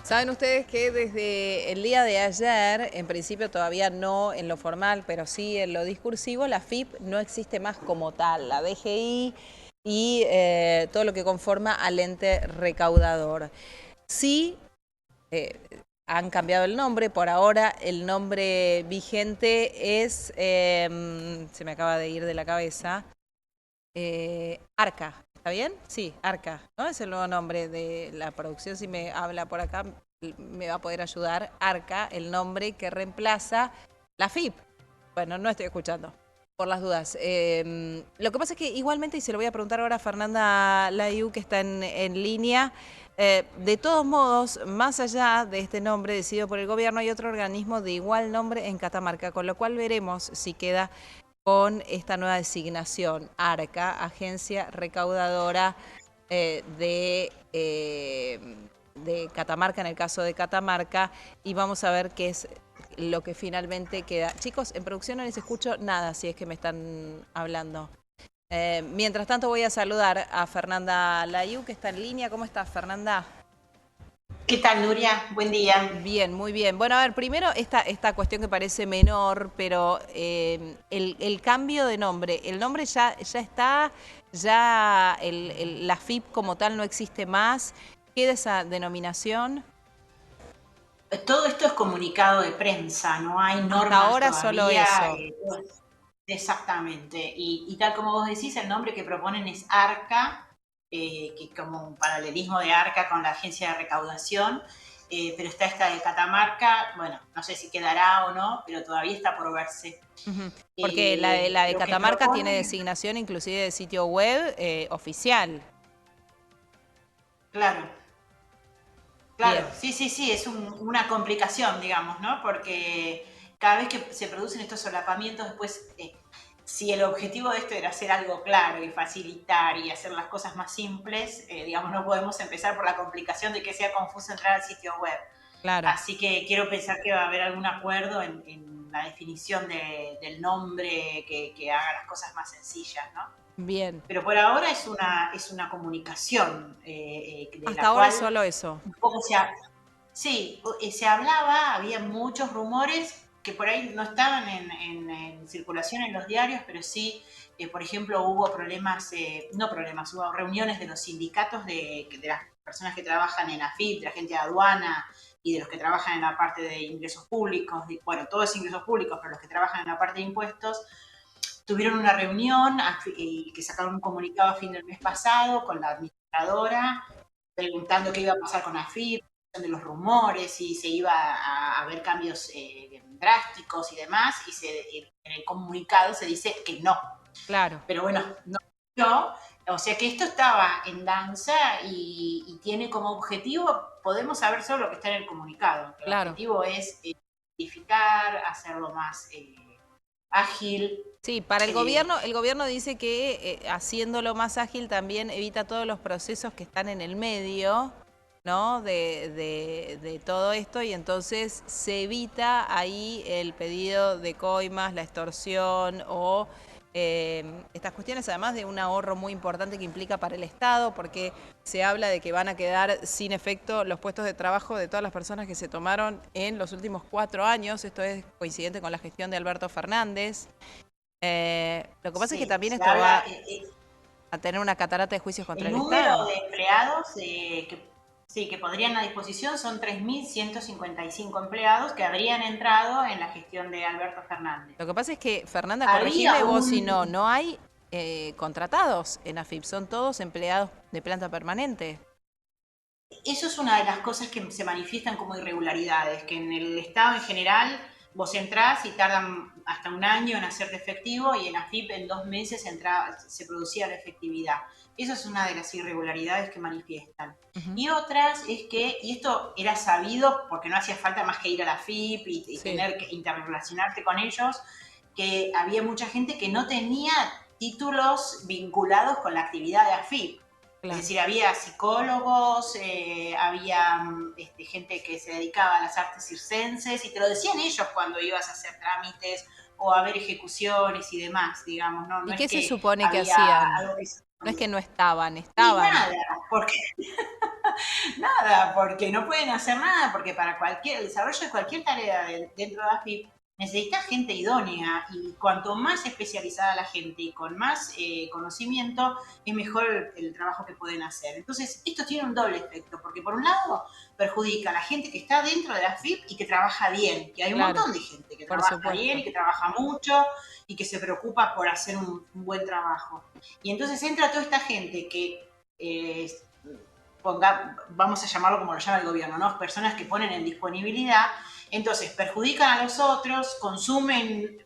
Saben ustedes que desde el día de ayer, en principio todavía no en lo formal, pero sí en lo discursivo, la FIP no existe más como tal, la DGI y todo lo que conforma al ente recaudador. Sí, eh, han cambiado el nombre, por ahora el nombre vigente es, se me acaba de ir de la cabeza, Arca, ¿está bien? Sí, Arca, ¿no? Es el nuevo nombre de la producción. Si me habla por acá, me va a poder ayudar. Arca, el nombre que reemplaza la FIP. Bueno, no estoy escuchando, por las dudas. Lo que pasa es que igualmente, y se lo voy a preguntar ahora a Fernanda Layú, que está en línea, de todos modos, más allá de este nombre decidido por el gobierno, hay otro organismo de igual nombre en Catamarca, con lo cual veremos si queda con esta nueva designación, ARCA, Agencia Recaudadora de Catamarca, en el caso de Catamarca, y vamos a ver qué es lo que finalmente queda. Chicos, en producción no les escucho nada si es que me están hablando. Mientras tanto voy a saludar a Fernanda Layú, que está en línea. ¿Cómo estás, Fernanda? ¿Qué tal, Nuria? Buen día. Bien, muy bien. Bueno, a ver, primero esta cuestión que parece menor, pero el cambio de nombre, el nombre ya está, ya la FIP como tal no existe más, queda esa denominación. Todo esto es comunicado de prensa, no hay Hasta normas ahora solo todavía. eso. Exactamente. Y tal como vos decís, el nombre que proponen es ARCA, que como un paralelismo de ARCA con la agencia de recaudación, pero está esta de Catamarca, bueno, no sé si quedará o no, pero todavía está por verse. Ujú. Porque la de Lo que Catamarca tiene proponen, designación inclusive de sitio web oficial. claro. Claro, Bien. sí, sí, sí, es una complicación, digamos, ¿no? Porque cada vez que se producen estos solapamientos, después, si el objetivo de esto era hacer algo claro y facilitar y hacer las cosas más simples, digamos, no podemos empezar por la complicación de que sea confuso entrar al sitio web. Claro. Así que quiero pensar que va a haber algún acuerdo en la definición del nombre que haga las cosas más sencillas, ¿no? Bien. Pero por ahora es una comunicación de Hasta la ahora es cual solo eso. un poco sí, se hablaba, había muchos rumores que por ahí no estaban en circulación en los diarios, pero sí, por ejemplo, hubo problemas, no problemas, hubo reuniones de los sindicatos de las personas que trabajan en AFIP, de la gente de aduana y de los que trabajan en la parte de ingresos públicos, bueno, todo es ingresos públicos, pero los que trabajan en la parte de impuestos, tuvieron una reunión que sacaron un comunicado a fin del mes pasado con la administradora, preguntando qué iba a pasar con AFIP, de los rumores, si se iba a haber cambios drásticos y demás, en el comunicado se dice que no. Claro, Pero bueno, no, o sea que esto estaba en danza y tiene como objetivo, podemos saber solo lo que está en el comunicado. El claro. objetivo es simplificar, hacerlo más ágil. Sí, para Eh, el gobierno dice que haciéndolo más ágil también evita todos los procesos que están en el medio, ¿no? De todo esto y entonces se evita ahí el pedido de coimas, la extorsión o estas cuestiones, además de un ahorro muy importante que implica para el Estado, porque se habla de que van a quedar sin efecto los puestos de trabajo de todas las personas que se tomaron en los últimos 4 años. Esto es coincidente con la gestión de Alberto Fernández. Lo que pasa es que sí, también se esto habla, va a tener una catarata de juicios contra el el número Estado. de empleados sí, que podrían a disposición son 3.155 empleados que habrían entrado en la gestión de Alberto Fernández. Lo que pasa es que, Fernanda, Había corregime vos si no, un, no hay contratados en AFIP, son todos empleados de planta permanente. Eso es una de las cosas que se manifiestan como irregularidades, que en el Estado en general vos entrás y tardan hasta un año en hacerte efectivo y en AFIP en 2 meses se producía la efectividad. Eso es una de las irregularidades que manifiestan. Ujú. Y otras es que, y esto era sabido porque no hacía falta más que ir a la AFIP y Sí, tener que interrelacionarte con ellos, que había mucha gente que no tenía títulos vinculados con la actividad de AFIP. Es claro. decir, había psicólogos, había gente que se dedicaba a las artes circenses, y te lo decían ellos cuando ibas a hacer trámites o a ver ejecuciones y demás, digamos, no ¿Y es qué se que supone que había hacían? algo que... No es que no estaban, Y estaban. nada, porque nada, porque no pueden hacer nada, porque para el desarrollo de cualquier tarea dentro de AFIP necesita gente idónea y cuanto más especializada la gente y con más conocimiento, es mejor el trabajo que pueden hacer. Entonces, esto tiene un doble efecto, porque por un lado perjudica a la gente que está dentro de AFIP y que trabaja bien, que hay un Claro, montón de gente que por trabaja bien supuesto. y que trabaja mucho y que se preocupa por hacer un buen trabajo. Y entonces entra toda esta gente que vamos a llamarlo como lo llama el gobierno, ¿no? Personas que ponen en disponibilidad, entonces perjudican a los otros, consumen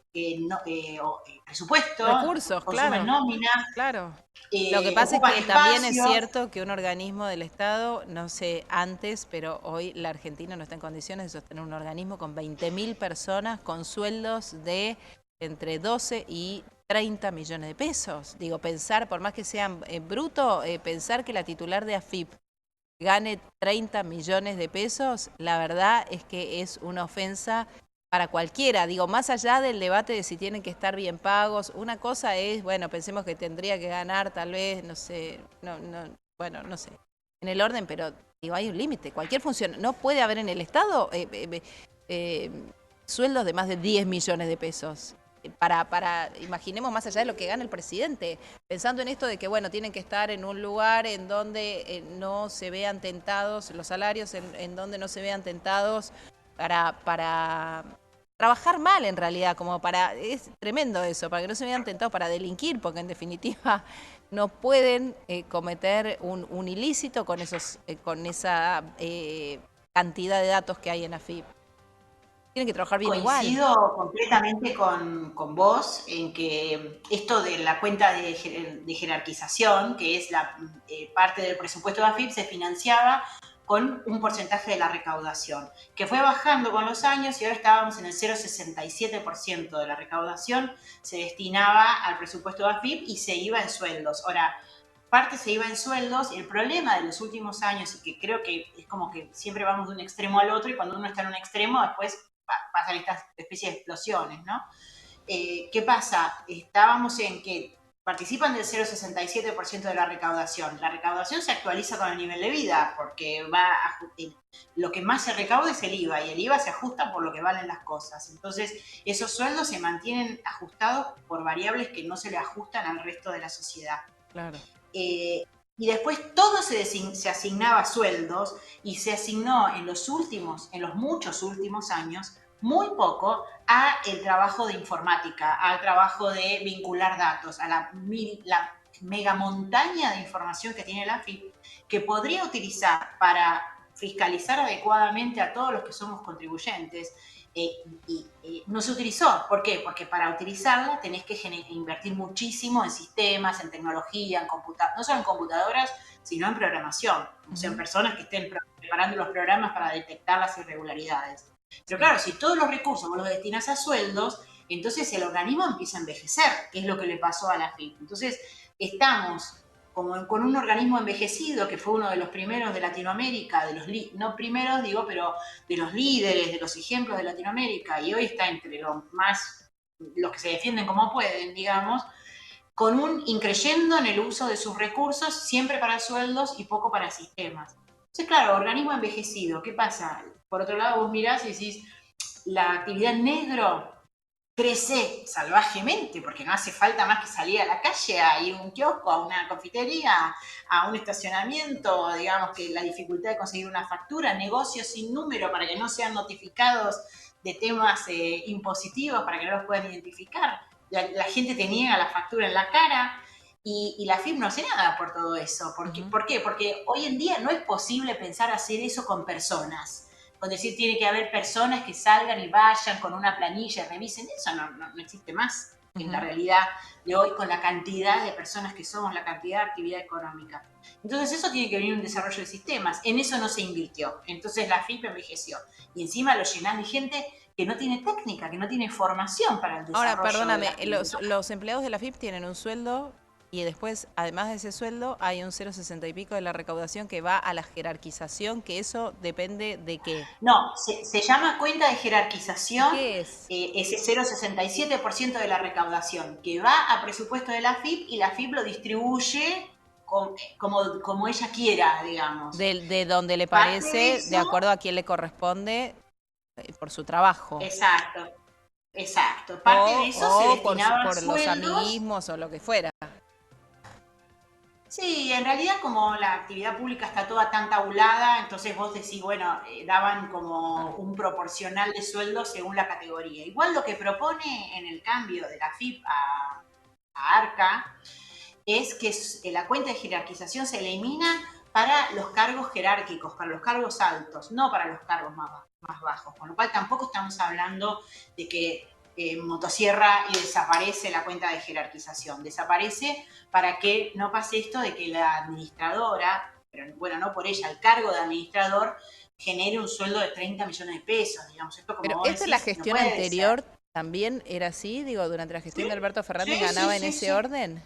presupuesto, Recursos, consumen claro, nómina, claro. Lo que pasa es ocupan que también es espacios. cierto que un organismo del Estado, no sé antes, pero hoy la Argentina no está en condiciones de sostener un organismo con 20.000 personas con sueldos de entre 12 y 30 millones de pesos. Digo, pensar, por más que sean bruto, pensar que la titular de AFIP gane 30 millones de pesos, la verdad es que es una ofensa para cualquiera. Digo, más allá del debate de si tienen que estar bien pagos, una cosa es, bueno, pensemos que tendría que ganar tal vez, no sé, bueno, no sé, en el orden, pero digo, hay un límite. Cualquier función, no puede haber en el Estado eh, sueldos de más de 10 millones de pesos. Imaginemos más allá de lo que gana el presidente, pensando en esto de que, bueno, tienen que estar en un lugar en donde no se vean tentados, los salarios en donde no se vean tentados para trabajar mal en realidad, como para, es tremendo eso, para que no se vean tentados para delinquir, porque en definitiva no pueden cometer un ilícito con con esa cantidad de datos que hay en AFIP. Tienen que trabajar bien igual. Coincido completamente con vos en que esto de la cuenta de jerarquización, que es la parte del presupuesto de AFIP, se financiaba con un porcentaje de la recaudación, que fue bajando con los años y ahora estábamos en el 0,67% de la recaudación, se destinaba al presupuesto de AFIP y se iba en sueldos. Ahora, parte se iba en sueldos y el problema de los últimos años, y que creo que es como que siempre vamos de un extremo al otro y cuando uno está en un extremo después pasan estas especies de explosiones, ¿no? ¿Qué pasa? Estábamos en que participan del 0,67% de la recaudación. La recaudación se actualiza con el nivel de vida, porque lo que más se recauda es el IVA, y el IVA se ajusta por lo que valen las cosas. Entonces, esos sueldos se mantienen ajustados por variables que no se le ajustan al resto de la sociedad. Claro. Y después todo se asignaba a sueldos y se asignó en los muchos últimos años, muy poco a el trabajo de informática, al trabajo de vincular datos, a la mega montaña de información que tiene la AFIP, que podría utilizar para fiscalizar adecuadamente a todos los que somos contribuyentes, y no se utilizó. ¿Por qué? Porque para utilizarla tenés que invertir muchísimo en sistemas, en tecnología, no solo en computadoras, sino en programación. O sea, en personas que estén preparando los programas para detectar las irregularidades. Pero claro, si todos los recursos vos los destinas a sueldos, entonces el organismo empieza a envejecer, que es lo que le pasó a la FIP. Entonces, estamos como con un organismo envejecido, que fue uno de los primeros de Latinoamérica, no primeros digo, pero de los líderes, de los ejemplos de Latinoamérica, y hoy está entre los que se defienden como pueden, digamos, con un increyendo en el uso de sus recursos, siempre para sueldos y poco para sistemas. Entonces, claro, organismo envejecido, ¿qué pasa? Por otro lado, vos mirás y decís, la actividad negro crece salvajemente, porque no hace falta más que salir a la calle, a ir a un kiosco, a una confitería, a un estacionamiento, digamos que la dificultad de conseguir una factura, negocios sin número para que no sean notificados de temas impositivos, para que no los puedan identificar. La gente te niega la factura en la cara y la FIP no hace nada por todo eso. ¿Por qué? Porque hoy en día no es posible pensar hacer eso con personas. Con decir, tiene que haber personas que salgan y vayan con una planilla y revisen, eso no existe más en la realidad de hoy, con la cantidad de personas que somos, la cantidad de actividad económica. Entonces eso tiene que venir un desarrollo de sistemas, en eso no se invirtió, entonces la FIP envejeció y encima lo llenás de gente que no tiene técnica, que no tiene formación para el Ahora, desarrollo de la perdóname, FIP. los empleados de la FIP tienen un sueldo y después, además de ese sueldo, hay un 0,60 y pico de la recaudación que va a la jerarquización, que eso depende de qué. No, se llama cuenta de ¿Y jerarquización, qué es? ese 0,67% de la recaudación, que va a presupuesto de la FIP y la FIP lo distribuye como ella quiera, digamos. De donde le Parte de parece, de eso, acuerdo a quién le corresponde por su trabajo. exacto, exacto. Parte de eso se O destinaba a por los sueldos. amiguismos o lo que fuera. Sí, en realidad como la actividad pública está toda tan tabulada, entonces vos decís, bueno, daban como Ah. un proporcional de sueldo según la categoría. Igual lo que propone en el cambio de la FIP a ARCA es que la cuenta de jerarquización se elimina para los cargos jerárquicos, para los cargos altos, no para los cargos más bajos. Con lo cual tampoco estamos hablando de que motosierra y desaparece la cuenta de jerarquización. Desaparece para que no pase esto de que la administradora, pero bueno, no por ella, el cargo de administrador genere un sueldo de 30 millones de pesos, digamos. Esto, como Pero vos esta es la decís, no gestión puede ser. anterior, también era así, digo, durante la gestión Sí, de Alberto Fernández sí, sí, ganaba en sí, ese sí. orden.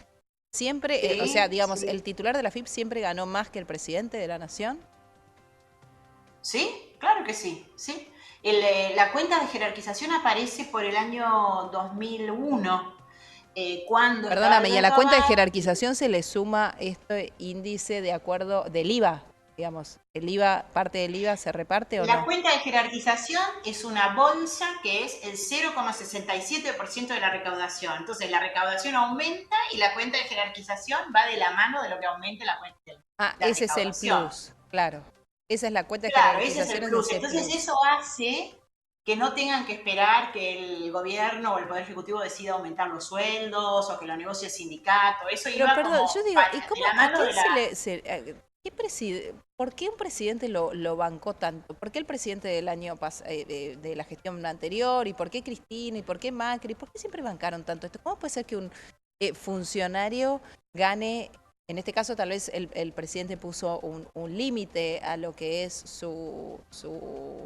Siempre, o sea, Sí, digamos, sí. el titular de la FIP siempre ganó más que el presidente de la nación. Sí, claro que sí, sí. La cuenta de jerarquización aparece por el año 2001, cuando estaba Perdóname, y a la Alberto cuenta de Abad. jerarquización se le suma este índice de acuerdo del IVA, digamos. ¿El IVA, parte del IVA se reparte o La no? cuenta de jerarquización es una bolsa que es el 0,67% de la recaudación. Entonces la recaudación aumenta y la cuenta de jerarquización va de la mano de lo que aumente la cuenta de Ah, la ese es el recaudación. plus, claro. Esa es la cuenta de Claro, ese es el jerarquización, es plus. ese Entonces plus. eso hace que no tengan que esperar que el gobierno o el Poder Ejecutivo decida aumentar los sueldos o que lo negocie el sindicato. Eso Pero iba perdón, yo como digo, ¿y de cómo, la a mano quién de la... por qué un presidente lo bancó tanto? ¿Por qué el presidente del año de la gestión anterior? ¿Y por qué Cristina? ¿Y por qué Macri? ¿Por qué siempre bancaron tanto esto? ¿Cómo puede ser que un funcionario gane, en este caso tal vez el presidente puso un límite a lo que es su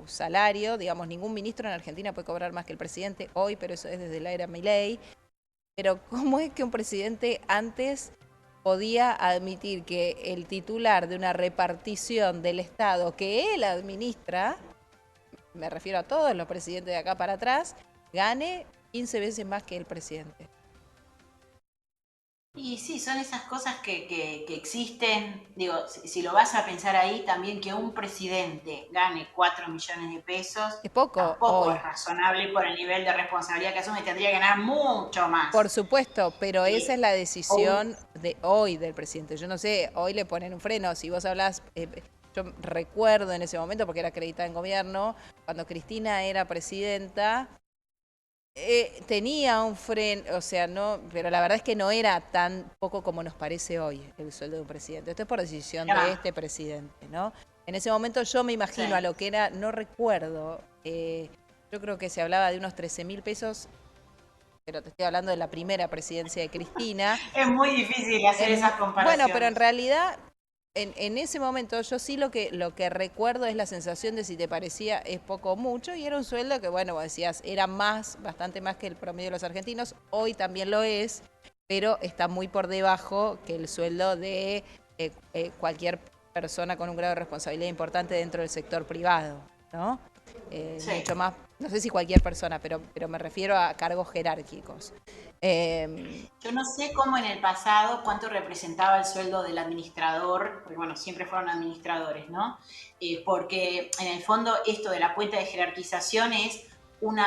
salario? Digamos, ningún ministro en Argentina puede cobrar más que el presidente hoy, pero eso es desde la era Milei. Pero ¿cómo es que un presidente antes podía admitir que el titular de una repartición del Estado que él administra, me refiero a todos los presidentes de acá para atrás, gane 15 veces más que el presidente? Y sí, son esas cosas que existen. Digo, si lo vas a pensar ahí, también que un presidente gane 4 millones de pesos, Es poco tampoco es hoy, razonable por el nivel de responsabilidad que asume, tendría que ganar mucho por más. supuesto, pero esa es la O un- decisión de hoy del presidente. Yo no sé, hoy le ponen un freno. Si vos hablás, yo recuerdo en ese momento, porque era acreditada en gobierno, cuando Cristina era presidenta, tenía un freno, o sea, no, pero la verdad es que no era tan poco como nos parece hoy el sueldo de un presidente. Esto es por decisión de ya, este presidente, ¿no? En ese momento yo me sí. imagino a lo que era, no recuerdo, yo creo que se hablaba de unos 13.000 pesos, pero te estoy hablando de la primera presidencia de Cristina. Es muy difícil hacer esas Bueno, pero en comparaciones. realidad, en ese momento yo sí lo que recuerdo es la sensación de si te parecía es poco o mucho, y era un sueldo que, bueno, vos decías, era más, bastante más que el promedio de los argentinos, hoy también lo es, pero está muy por debajo que el sueldo de cualquier persona con un grado de responsabilidad importante dentro del sector privado, ¿no? Sí. Mucho más, no sé si cualquier persona, pero me refiero a cargos jerárquicos. Yo no sé cómo en el pasado cuánto representaba el sueldo del administrador, porque bueno, siempre fueron administradores, ¿no? Porque en el fondo esto de la cuenta de jerarquización es un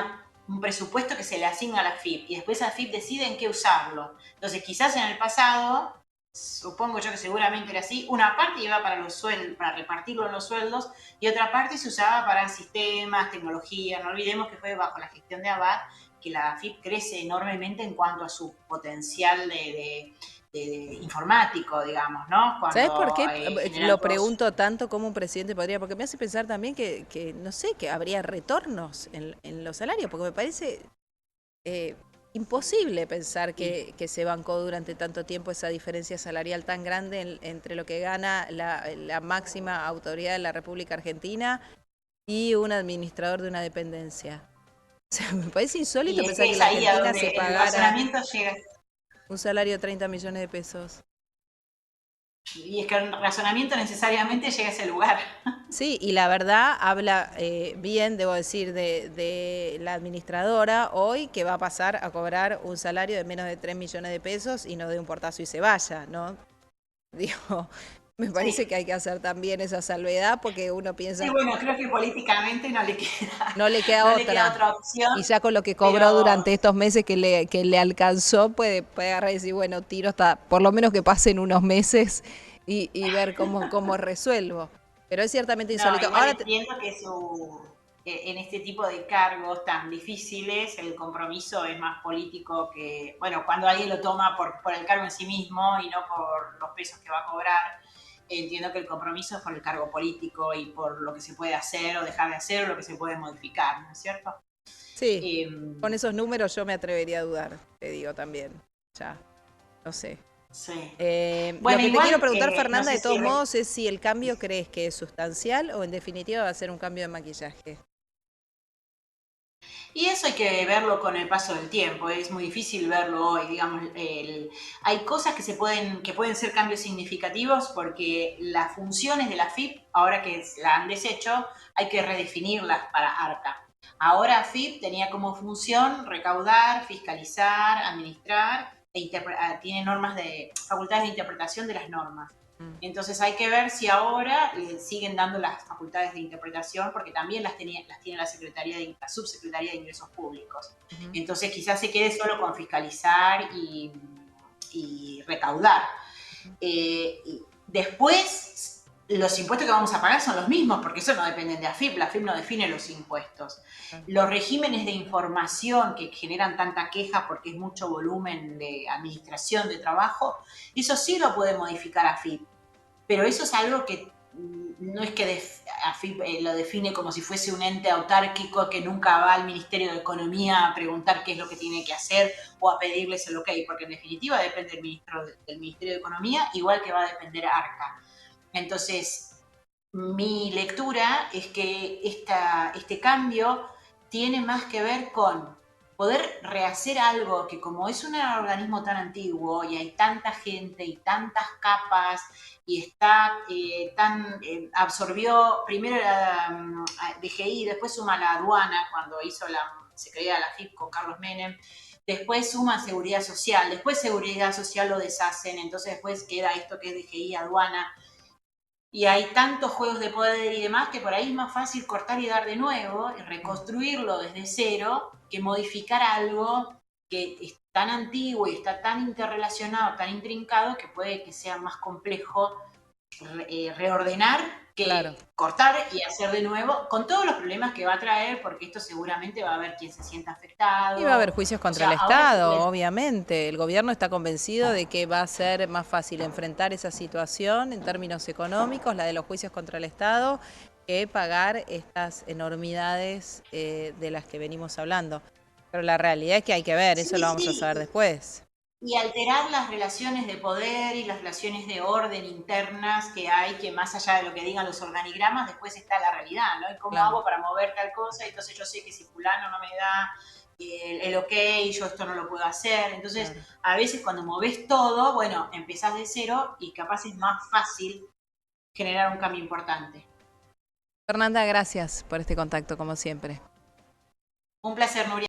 presupuesto que se le asigna a la FIP y después la FIP decide en qué usarlo. Entonces quizás en el pasado, supongo yo que seguramente era así, una parte iba para los sueldos, para repartirlo en los sueldos, y otra parte se usaba para sistemas, tecnología. No olvidemos que fue bajo la gestión de Abad que la FIP crece enormemente en cuanto a su potencial de informático, digamos, ¿no? ¿Sabes por Cuando qué generan lo todos... pregunto tanto como un presidente podría? Porque me hace pensar también no sé, que habría retornos en los salarios, porque me parece eh, imposible pensar que se bancó durante tanto tiempo esa diferencia salarial tan grande entre lo que gana la máxima autoridad de la República Argentina y un administrador de una dependencia. O sea, me parece insólito Y es pensar que que es la ahí a Argentina donde se el pagara razonamiento llega. un salario de 30 millones de pesos. Y es que el razonamiento necesariamente llega a ese lugar. Sí, y la verdad habla bien, debo decir, de la administradora hoy, que va a pasar a cobrar un salario de menos de 3 millones de pesos y no de un portazo y se vaya, ¿no? Digo, me parece que hay que hacer también esa salvedad porque uno Sí, piensa, bueno, creo que políticamente no le queda, no le queda no le queda otra. otra opción, Y ya con lo que cobró pero durante estos meses que le alcanzó, puede agarrar y decir, bueno, tiro hasta, por lo menos que pasen unos meses y ver cómo resuelvo. Pero es ciertamente no, insólito. igual Ahora, entiendo que en este tipo de cargos tan difíciles el compromiso es más político que, bueno, cuando alguien lo toma por el cargo en sí mismo y no por los pesos que va a cobrar, entiendo que el compromiso es por el cargo político y por lo que se puede hacer o dejar de hacer o lo que se puede modificar, ¿no es cierto? sí, Eh, con esos números yo me atrevería a dudar, te digo también. Ya, no sé. sí. Lo Bueno, que te quiero igual, preguntar, no Fernanda, sé de si todos modos, es si el cambio crees que es sustancial o en definitiva va a ser un cambio de maquillaje. y eso hay que verlo con el paso del tiempo, es muy difícil verlo hoy, digamos, hay cosas que pueden ser cambios significativos porque las funciones de la FIP, ahora que la han deshecho, hay que redefinirlas para ARCA. Ahora FIP tenía como función recaudar, fiscalizar, administrar, tiene facultades de interpretación de las normas. Mm. Entonces hay que ver si ahora le siguen dando las facultades de interpretación, porque también las tiene la Subsecretaría de Ingresos Públicos. Ujú. Entonces quizás se quede solo con fiscalizar y recaudar. Y después, los impuestos que vamos a pagar son los mismos, porque eso no depende de AFIP, la AFIP no define los impuestos. Los regímenes de información que generan tanta queja porque es mucho volumen de administración de trabajo, eso sí lo puede modificar AFIP, pero eso es algo que no es que AFIP lo define como si fuese un ente autárquico que nunca va al Ministerio de Economía a preguntar qué es lo que tiene que hacer o a pedirles el ok, porque en definitiva depende del Ministerio de Economía, igual que va a depender ARCA. Entonces, mi lectura es que este cambio tiene más que ver con poder rehacer algo que, como es un organismo tan antiguo y hay tanta gente y tantas capas y está absorbió primero la DGI, después suma la aduana cuando se crea la FIP con Carlos Menem, después suma seguridad social, después seguridad social lo deshacen, entonces después queda esto que es DGI, aduana, y hay tantos juegos de poder y demás que por ahí es más fácil cortar y dar de nuevo y reconstruirlo desde cero que modificar algo que es tan antiguo y está tan interrelacionado, tan intrincado, que puede que sea más complejo reordenar Claro. que cortar y hacer de nuevo, con todos los problemas que va a traer, porque esto seguramente va a haber quien se sienta Y va a haber afectado. juicios O contra el sea, ahora se Estado, puede. obviamente. El gobierno está convencido de que va a ser más fácil enfrentar esa situación en términos económicos, la de los juicios contra el Estado, que pagar estas enormidades de las que venimos hablando. Pero la realidad es que hay que ver, eso Sí, lo vamos a sí, saber después. y alterar las relaciones de poder y las relaciones de orden internas que hay, que más allá de lo que digan los organigramas, después está la realidad, ¿no? Y cómo Claro, hago para mover tal cosa, entonces yo sé que si fulano no me da el ok, yo esto no lo puedo hacer. Entonces, claro. a veces cuando moves todo, bueno, empezás de cero y capaz es más fácil generar un cambio importante. Fernanda, gracias por este contacto, como siempre. Un placer, Nuria.